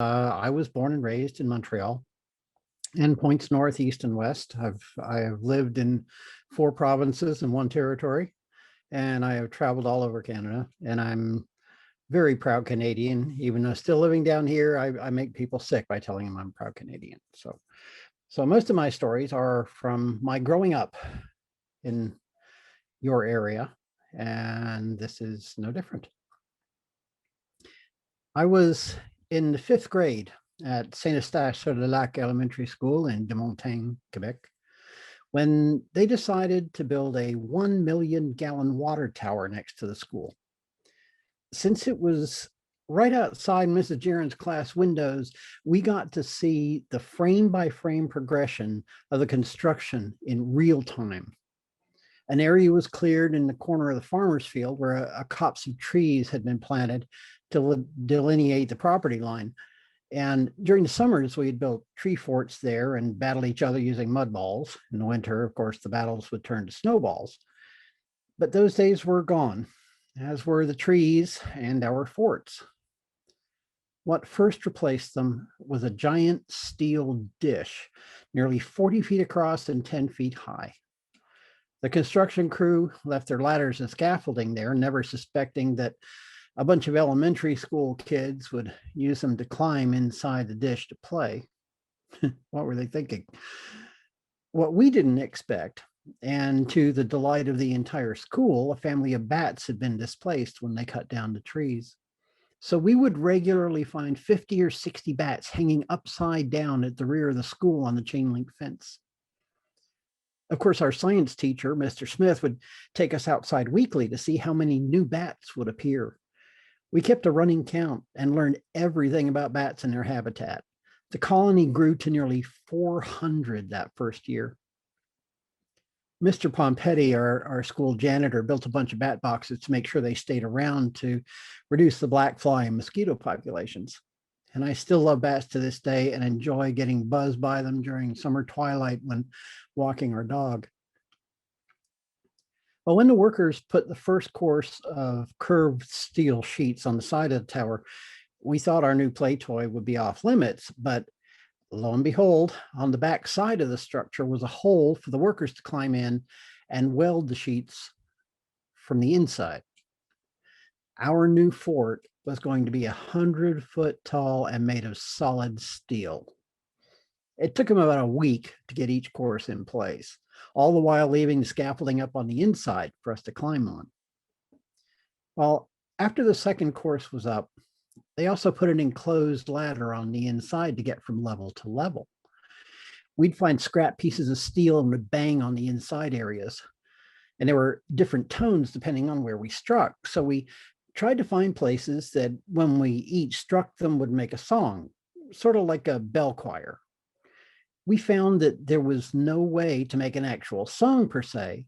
I was born and raised in Montreal and points north, east, and west. I have lived in four provinces and one territory, and I have traveled all over Canada. And I'm very proud Canadian. Even though still living down here, I make people sick by telling them I'm proud Canadian. So most of my stories are from my growing up in your area, and this is no different. I was in the fifth grade at Saint Eustache sur le Lac Elementary School in de Montagne, Quebec, when they decided to build a 1 million gallon water tower next to the school. Since it was right outside Mrs. Jaron's class windows, we got to see the frame by frame progression of the construction in real time. An area was cleared in the corner of the farmer's field where a copse of trees had been planted to delineate the property line. And during the summers, we'd built tree forts there and battle each other using mud balls. In the winter, of course, the battles would turn to snowballs. But those days were gone, as were the trees and our forts. What first replaced them was a giant steel dish, nearly 40 feet across and 10 feet high. The construction crew left their ladders and scaffolding there, never suspecting that a bunch of elementary school kids would use them to climb inside the dish to play. What were they thinking? What we didn't expect, and to the delight of the entire school, a family of bats had been displaced when they cut down the trees. So we would regularly find 50 or 60 bats hanging upside down at the rear of the school on the chain link fence. Of course, our science teacher, Mr. Smith, would take us outside weekly to see how many new bats would appear. We kept a running count and learned everything about bats and their habitat. The colony grew to nearly 400 that first year. Mr. Pompetti, our school janitor, built a bunch of bat boxes to make sure they stayed around to reduce the black fly and mosquito populations. And I still love bats to this day and enjoy getting buzzed by them during summer twilight when walking our dog. Well, when the workers put the first course of curved steel sheets on the side of the tower, we thought our new play toy would be off limits, but lo and behold, on the back side of the structure was a hole for the workers to climb in and weld the sheets from the inside. Our new fort was going to be 100-foot tall and made of solid steel. It took them about a week to get each course in place, all the while leaving the scaffolding up on the inside for us to climb on. Well, after the second course was up, they also put an enclosed ladder on the inside to get from level to level. We'd find scrap pieces of steel and would bang on the inside areas. And there were different tones depending on where we struck. So we tried to find places that when we each struck them would make a song, sort of like a bell choir. We found that there was no way to make an actual song per se,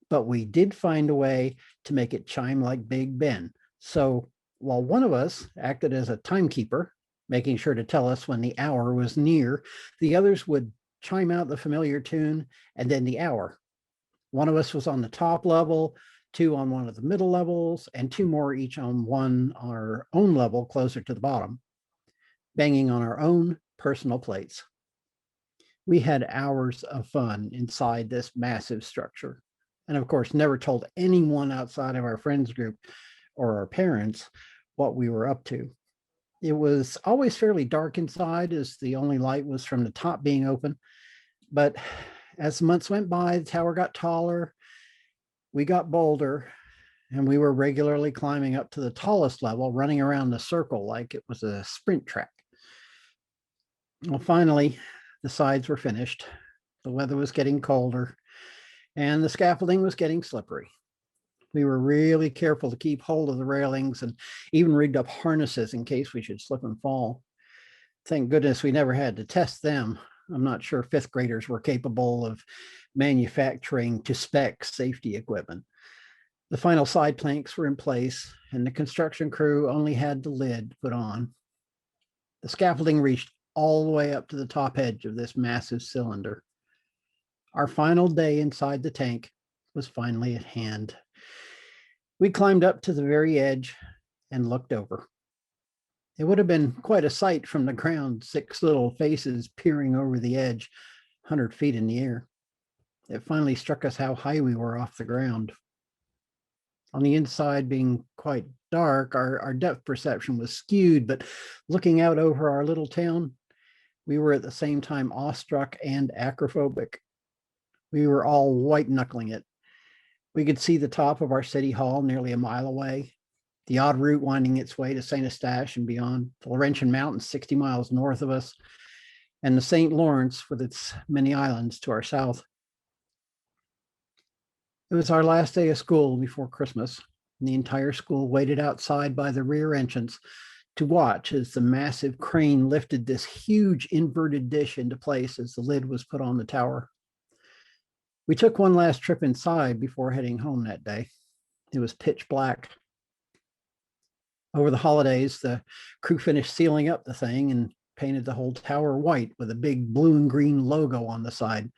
but we did find a way to make it chime like Big Ben. So while one of us acted as a timekeeper, making sure to tell us when the hour was near, the others would chime out the familiar tune and then the hour. One of us was on the top level, two on one of the middle levels, and two more each on our own level closer to the bottom, banging on our own personal plates. We had hours of fun inside this massive structure. And of course, never told anyone outside of our friends group or our parents what we were up to. It was always fairly dark inside, as the only light was from the top being open. But as the months went by, the tower got taller, we got bolder, and we were regularly climbing up to the tallest level, running around the circle like it was a sprint track. Well, finally, the sides were finished. The weather was getting colder, and the scaffolding was getting slippery. We were really careful to keep hold of the railings and even rigged up harnesses in case we should slip and fall. Thank goodness we never had to test them. I'm not sure fifth graders were capable of manufacturing to spec safety equipment. The final side planks were in place, and the construction crew only had the lid put on. The scaffolding reached all the way up to the top edge of this massive cylinder. Our final day inside the tank was finally at hand. We climbed up to the very edge and looked over. It would have been quite a sight from the ground, 6 little faces peering over the edge, 100 feet in the air. It finally struck us how high we were off the ground. On the inside, being quite dark, our depth perception was skewed, but looking out over our little town, we were at the same time awestruck and acrophobic. We were all white knuckling it. We could see the top of our city hall nearly a mile away, the odd route winding its way to St. Eustache and beyond, the Laurentian Mountains 60 miles north of us, and the St. Lawrence with its many islands to our south. It was our last day of school before Christmas, and the entire school waited outside by the rear entrance to watch as the massive crane lifted this huge inverted dish into place as the lid was put on the tower. We took one last trip inside before heading home that day. It was pitch black. Over the holidays, the crew finished sealing up the thing and painted the whole tower white with a big blue and green logo on the side,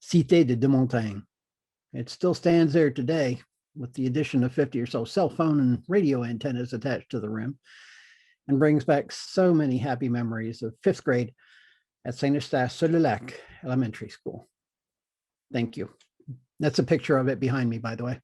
Cité de Montagne. It still stands there today with the addition of 50 or so cell phone and radio antennas attached to the rim, and brings back so many happy memories of 5th grade at St. Eustache-sur-le-Lac Elementary School. Thank you. That's a picture of it behind me, by the way.